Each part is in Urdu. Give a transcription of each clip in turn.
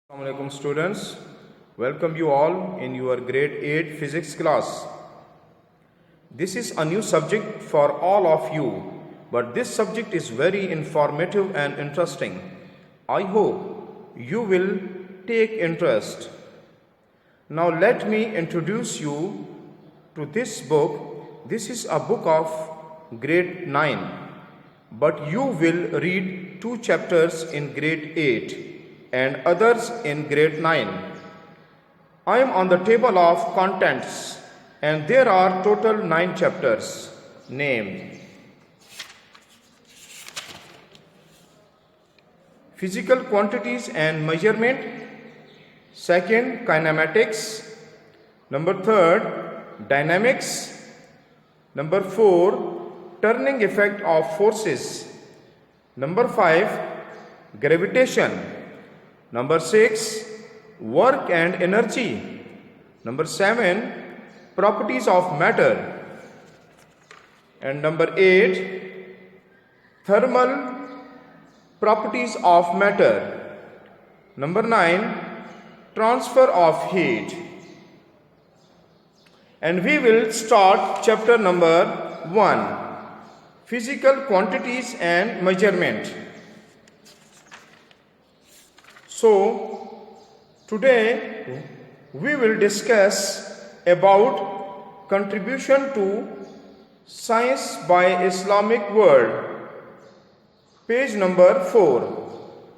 Assalamu alaikum students, welcome you all in your grade 8 physics class. This is a new subject for all of you, but this subject is very informative and interesting. I hope you will take interest. Now let me introduce you to this book. This is a book of grade 9, but you will read 2 chapters in grade 8 and others in grade 9. I am on the table of contents and there are total 9 chapters named Physical Quantities and Measurement, second Kinematics, number 3 Dynamics, number 4 Turning Effect of Forces, number 5 Gravitation, number 6 Work and Energy, number 7 Properties of Matter, and number 8 Thermal Properties of Matter, number 9 Transfer of Heat. And we will start chapter number 1, Physical Quantities and Measurement. So, today we will discuss about contribution to science by Islamic world. Page number 4.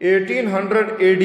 1800 AD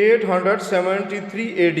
873 AD.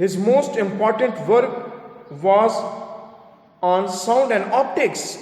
His most important work was on sound and optics.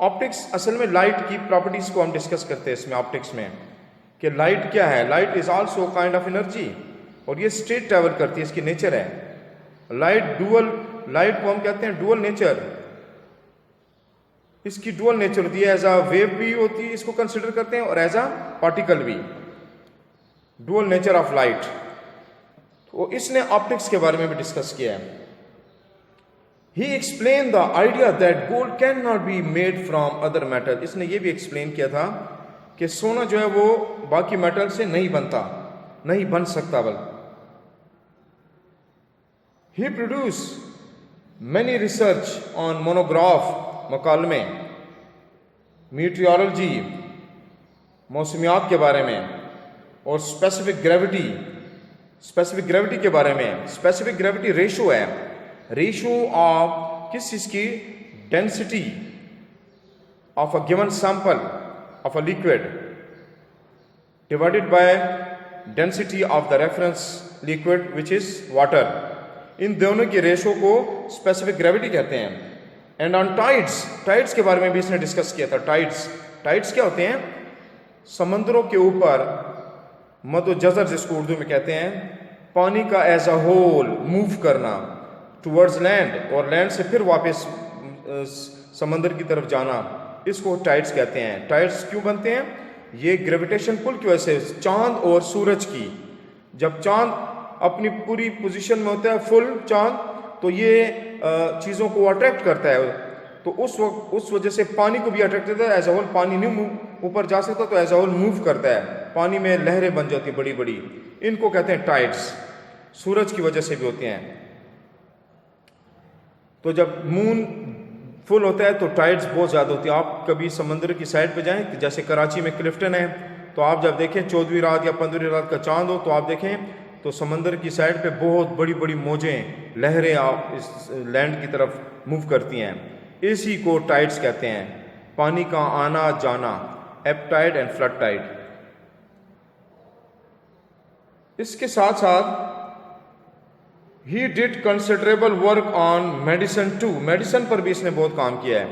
Optics اصل میں لائٹ کی پراپرٹیز کو ہم ڈسکس کرتے ہیں اس میں آپٹکس میں کہ لائٹ کیا ہے. Light is also kind of energy اور یہ اسٹریٹ ٹریول کرتی ہے, اس کی نیچر ہے. لائٹ کو ہم کہتے ہیں ڈوئل نیچر, اس کی ڈوئل نیچر ہوتی ہے, ایز اے ویو بھی ہوتی ہے, اس کو کنسیڈر کرتے ہیں, اور ایز اے پارٹیکل بھی. Dual nature of light. تو اس نے آپٹکس کے بارے میں بھی ڈسکس کیا ہے. He explained the idea that gold cannot be made from other metal. اس نے یہ بھی ایکسپلین کیا تھا کہ سونا جو ہے وہ باقی میٹل سے نہیں بنتا, نہیں بن سکتا. بل He produced many research on monograph, مکالمے, میٹیورولوجی, موسمیات کے بارے میں, اور اسپیسیفک گریوٹی کے بارے میں. اسپیسیفک گریوٹی ریشو ہے, ریشو آف کس چیز کی, density of a given sample of a liquid divided by density of the reference liquid which is water. ان دونوں کی ریشو کو اسپیسیفک گریوٹی کہتے ہیں. اینڈ آن ٹائڈس کے بارے میں بھی اس نے ڈسکس کیا تھا. ٹائڈس کیا ہوتے ہیں, سمندروں کے اوپر مد و جزر جس کو اردو میں کہتے ہیں, پانی کا ایز اے ہول موو کرنا ٹورڈز لینڈ, اور لینڈ سے پھر واپس سمندر کی طرف جانا, اس کو ٹائڈس کہتے ہیں. ٹائڈس کیوں بنتے ہیں, یہ گریویٹیشن پل کی وجہ سے, چاند اور سورج کی. جب چاند اپنی پوری پوزیشن میں ہوتا ہے فل چاند, تو یہ چیزوں کو اٹریکٹ کرتا ہے, تو اس وجہ سے پانی کو بھی اٹریکٹ کرتا ہے. ایز اے ہول پانی نہیں اوپر جا سکتا, تو ایز اے ہول موو کرتا ہے, پانی میں لہریں بن جاتی بڑی بڑی, ان کو کہتے ہیں ٹائڈس. سورج کی وجہ سے بھی ہوتے ہیں. تو جب مون فل ہوتا ہے تو ٹائڈس بہت زیادہ ہوتی ہیں. آپ کبھی سمندر کی سائڈ پہ جائیں, جیسے کراچی میں کلفٹن ہے, تو آپ جب دیکھیں 14ویں رات یا 15ویں رات کا چاند ہو, تو آپ دیکھیں تو سمندر کی سائڈ پہ بہت بڑی بڑی موجیں, لہریں آپ اس لینڈ کی طرف موو کرتی ہیں. اسی کو ٹائڈس کہتے ہیں, پانی کا آنا جانا, ایب ٹائڈ اینڈ فلڈ ٹائڈ. اس کے ساتھ ساتھ He did considerable work on medicine too. Medicine پر بھی اس نے بہت کام کیا ہے.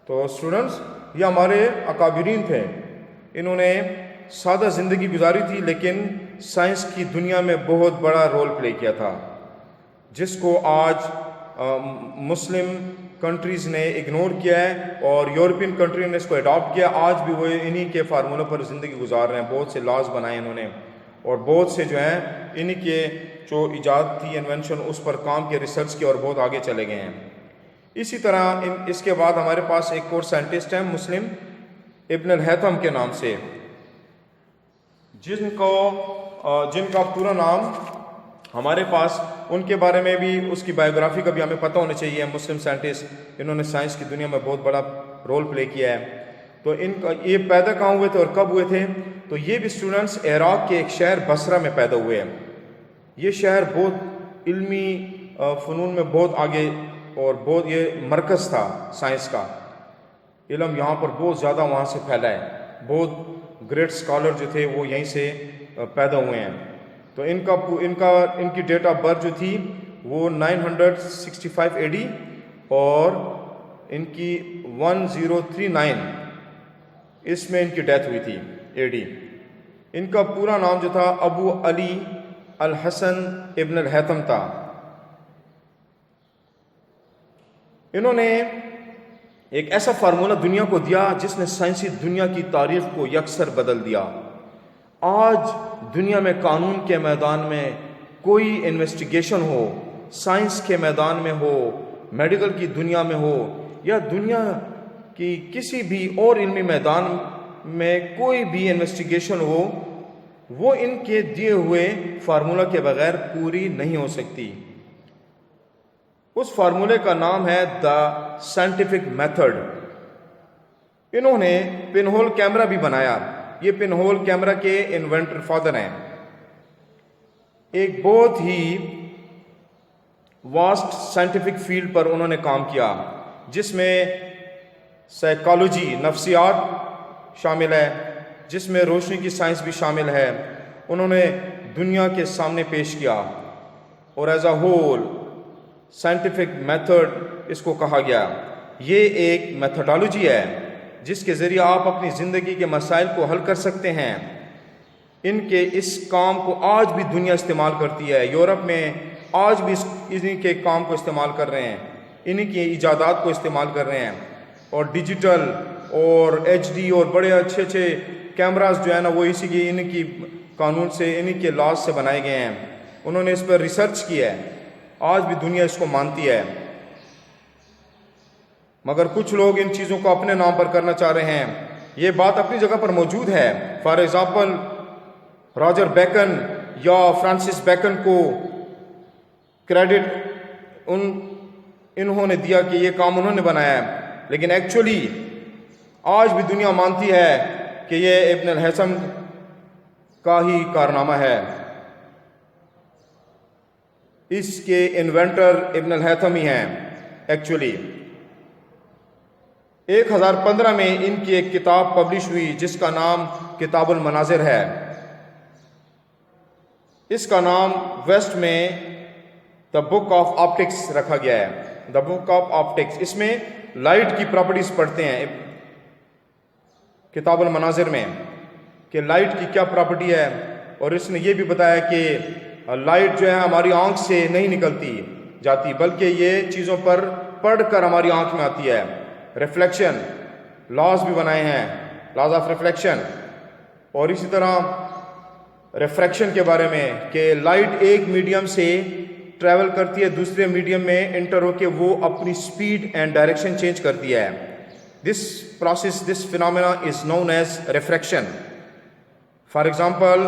تو اسٹوڈنٹس, یہ ہمارے اکابرین تھے, انہوں نے سادہ زندگی گزاری تھی, لیکن سائنس کی دنیا میں بہت بڑا رول پلے کیا تھا, جس کو آج مسلم کنٹریز نے اگنور کیا ہے, اور یورپین کنٹری نے اس کو اڈاپٹ کیا. آج بھی وہ انہی کے فارمولوں پر زندگی گزار رہے ہیں. بہت سے لاز بنائے انہوں نے, اور بہت سے جو ہیں انہی کے جو ایجاد تھی, انوینشن, اس پر کام کے, ریسرچ کے, اور بہت آگے چلے گئے ہیں. اسی طرح اس کے بعد ہمارے پاس ایک اور سائنٹسٹ ہیں, مسلم ابن الہیثم کے نام سے, جن کا پورا نام ہمارے پاس, ان کے بارے میں بھی, اس کی بایوگرافی کا بھی ہمیں پتہ ہونا چاہیے. مسلم سائنٹسٹ, انہوں نے سائنس کی دنیا میں بہت بڑا رول پلے کیا ہے. تو ان کا یہ پیدا کہاں ہوئے تھے اور کب ہوئے تھے, تو یہ بھی اسٹوڈنٹس عراق کے ایک شہر بصرہ میں پیدا ہوئے ہیں. یہ شہر بہت علمی فنون میں بہت آگے, اور بہت یہ مرکز تھا سائنس کا. علم یہاں پر بہت زیادہ وہاں سے پھیلا ہے. بہت گریٹ اسکالر جو تھے وہ یہیں سے پیدا ہوئے ہیں. تو ان کی ڈیٹ آف برتھ جو تھی وہ 965 AD, اور ان کی 1039 اس میں ان کی ڈیتھ ہوئی تھی AD. ان کا پورا نام جو تھا ابو علی الحسن ابن الہیثم تھا. انہوں نے ایک ایسا فارمولہ دنیا کو دیا جس نے سائنسی دنیا کی تاریخ کو یکسر بدل دیا. آج دنیا میں قانون کے میدان میں کوئی انویسٹیگیشن ہو, سائنس کے میدان میں ہو, میڈیکل کی دنیا میں ہو, یا دنیا کی کسی بھی اور علمی میدان میں کوئی بھی انویسٹیگیشن ہو, وہ ان کے دیے ہوئے فارمولہ کے بغیر پوری نہیں ہو سکتی. اس فارمولے کا نام ہے دا سائنٹیفک میتھڈ. انہوں نے پن ہول کیمرہ بھی بنایا. یہ پن ہول کیمرہ کے انوینٹر فادر ہیں. ایک بہت ہی واسٹ سائنٹیفک فیلڈ پر انہوں نے کام کیا, جس میں سائیکالوجی, نفسیات شامل ہے, جس میں روشنی کی سائنس بھی شامل ہے. انہوں نے دنیا کے سامنے پیش کیا, اور as a whole scientific method اس کو کہا گیا. یہ ایک میتھڈالوجی ہے جس کے ذریعے آپ اپنی زندگی کے مسائل کو حل کر سکتے ہیں۔ ان کے اس کام کو آج بھی دنیا استعمال کرتی ہے، یورپ میں آج بھی انہی کے کام کو استعمال کر رہے ہیں، انہی کی ایجادات کو استعمال کر رہے ہیں، اور ڈیجیٹل اور ایچ ڈی اور بڑے اچھے اچھے کیمراز جو ہے نا وہ اسی کی انہی کی قانون سے، انہی کے لاز سے بنائے گئے ہیں۔ انہوں نے اس پر ریسرچ کی ہے، آج بھی دنیا اس کو مانتی ہے، مگر کچھ لوگ ان چیزوں کو اپنے نام پر کرنا چاہ رہے ہیں۔ یہ بات اپنی جگہ پر موجود ہے۔ فار ایگزامپل راجر بیکن یا فرانسس بیکن کو کریڈٹ انہوں نے دیا کہ یہ کام انہوں نے بنایا ہے، لیکن ایکچولی آج بھی دنیا مانتی ہے کہ یہ ابن الہیثم کا ہی کارنامہ ہے۔ اس کے انوینٹر ابن الہیثم ہی ہیں ایکچولی۔ 1015 میں ان کی ایک کتاب پبلش ہوئی جس کا نام کتاب المناظر ہے۔ اس کا نام ویسٹ میں دا بک آف آپٹکس رکھا گیا ہے، دا بک آف آپٹکس۔ اس میں لائٹ کی پراپرٹیز پڑھتے ہیں کتاب المناظر میں کہ لائٹ کی کیا پراپرٹی ہے، اور اس نے یہ بھی بتایا کہ لائٹ جو ہے ہماری آنکھ سے نہیں نکلتی جاتی بلکہ یہ چیزوں پر پڑھ کر ہماری آنکھ میں آتی ہے۔ ریفلیکشن لاز بھی بنائے ہیں، لاز آف ریفلیکشن، اور اسی طرح ریفریکشن کے بارے میں کہ لائٹ ایک میڈیم سے ٹریول کرتی ہے دوسرے میڈیم میں انٹر ہو کے وہ اپنی سپیڈ اینڈ ڈائریکشن چینج کرتی ہے۔ This process, this phenomena is known as refraction. For example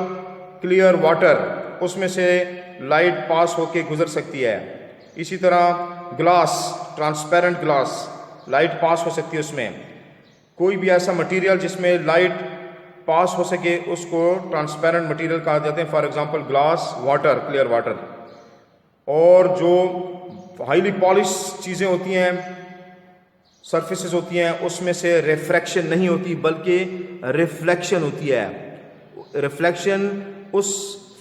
clear water, اس میں سے لائٹ پاس ہو کے گزر سکتی ہے۔ اسی طرح گلاس، ٹرانسپیرنٹ گلاس، لائٹ پاس ہو سکتی ہے اس میں۔ کوئی بھی ایسا مٹیریل جس میں لائٹ پاس ہو سکے اس کو ٹرانسپیرنٹ مٹیریل کہا جاتے ہیں، for example glass, water, clear water. اور جو ہائیلی پالش چیزیں ہوتی ہیں، سرفیسز ہوتی ہیں، اس میں سے ریفریکشن نہیں ہوتی بلکہ ریفلیکشن ہوتی ہے۔ ریفلیکشن اس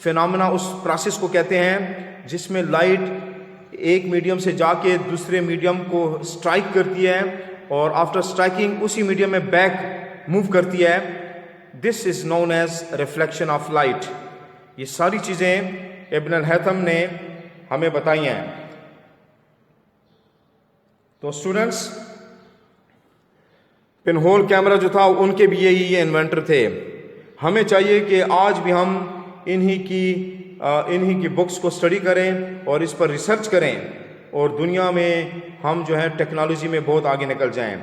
فینومینا، اس پروسیس کو کہتے ہیں جس میں لائٹ ایک میڈیم سے جا کے دوسرے میڈیم کو سٹرائک کرتی ہے اور آفٹر سٹرائکنگ اسی میڈیم میں بیک موو کرتی ہے۔ This is known as reflection of light. یہ ساری چیزیں ابن الہیثم نے ہمیں بتائی ہیں۔ تو اسٹوڈنٹس، پن ہول کیمرہ جو تھا ان کے بھی یہی یہ انوینٹر تھے۔ ہمیں چاہیے کہ آج بھی ہم انہی کی بکس کو اسٹڈی کریں اور اس پر ریسرچ کریں، اور دنیا میں ہم جو ہے ٹیکنالوجی میں بہت آگے نکل جائیں۔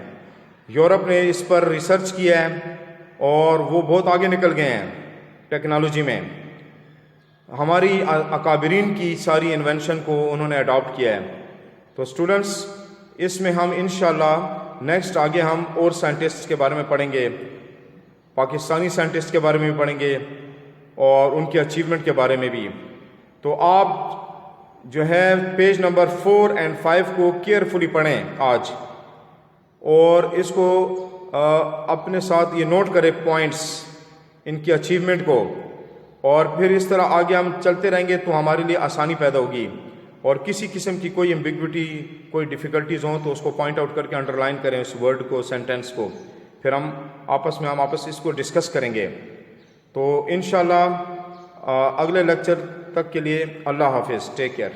یورپ نے اس پر ریسرچ کیا ہے اور وہ بہت آگے نکل گئے ہیں ٹیکنالوجی میں۔ ہماری اکابرین کی ساری انوینشن کو انہوں نے اڈاپٹ کیا ہے۔ تو اسٹوڈنٹس، اس میں ہم انشاءاللہ نیکسٹ آگے ہم اور سائنٹسٹ کے بارے میں پڑھیں گے، پاکستانی سائنٹسٹ کے بارے میں بھی پڑھیں گے اور ان کے اچیومنٹ کے بارے میں بھی۔ تو آپ جو ہے پیج نمبر 4 اور 5 کو کیئرفلی پڑھیں آج، اور اس کو اپنے ساتھ یہ نوٹ کریں پوائنٹس ان کی اچیومنٹ کو، اور پھر اس طرح آگے ہم چلتے رہیں گے تو ہمارے لیے آسانی پیدا ہوگی۔ اور کسی قسم کی کوئی ایمبیگوٹی، کوئی ڈیفیکلٹیز ہوں تو اس کو پوائنٹ آؤٹ کر کے انڈر لائن کریں اس ورڈ کو، سینٹینس کو، پھر ہم آپس اس کو ڈسکس کریں گے۔ تو انشاءاللہ اگلے لیکچر تک کے لیے اللہ حافظ، ٹیک کیئر۔